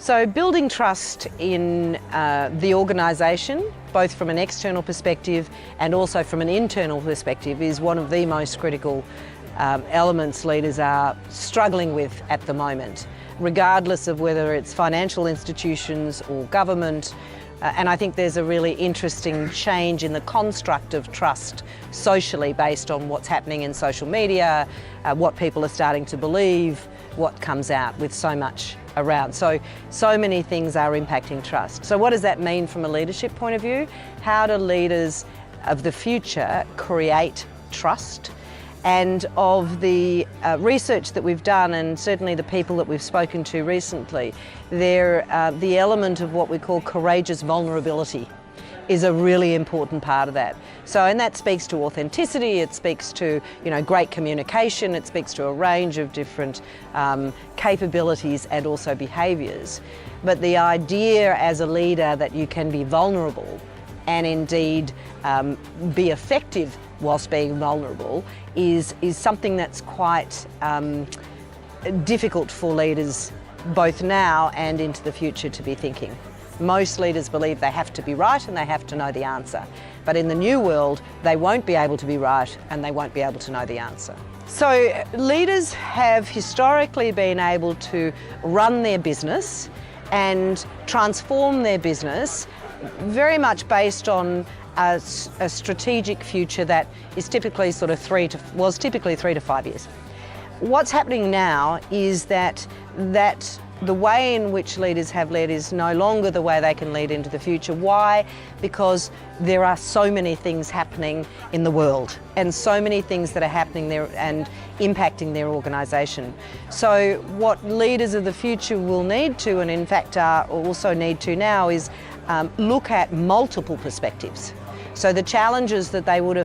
So building trust in the organisation, both from an external perspective and also from an internal perspective, is one of the most critical elements leaders are struggling with at the moment, regardless of whether it's financial institutions or government. And I think there's a really interesting change in the construct of trust socially based on what's happening in social media, what people are starting to believe, what comes out with so much around. So many things are impacting trust. So what does that mean from a leadership point of view? How do leaders of the future create trust? And of the research that we've done, and certainly the people that we've spoken to recently, the element of what we call courageous vulnerability is a really important part of that. So, and that speaks to authenticity, it speaks to, great communication, it speaks to a range of different capabilities and also behaviours. But the idea as a leader that you can be vulnerable and indeed be effective whilst being vulnerable is something that's quite difficult for leaders both now and into the future to be thinking. Most leaders believe they have to be right and they have to know the answer. But in the new world, they won't be able to be right and they won't be able to know the answer. So leaders have historically been able to run their business and transform their business very much based on a strategic future that is typically was typically 3 to 5 years. What's happening now is that the way in which leaders have led is no longer the way they can lead into the future. Why? Because there are so many things happening in the world and so many things that are happening there and impacting their organisation. So what leaders of the future will need to, and in fact also need to now, is look at multiple perspectives. So the challenges that they would have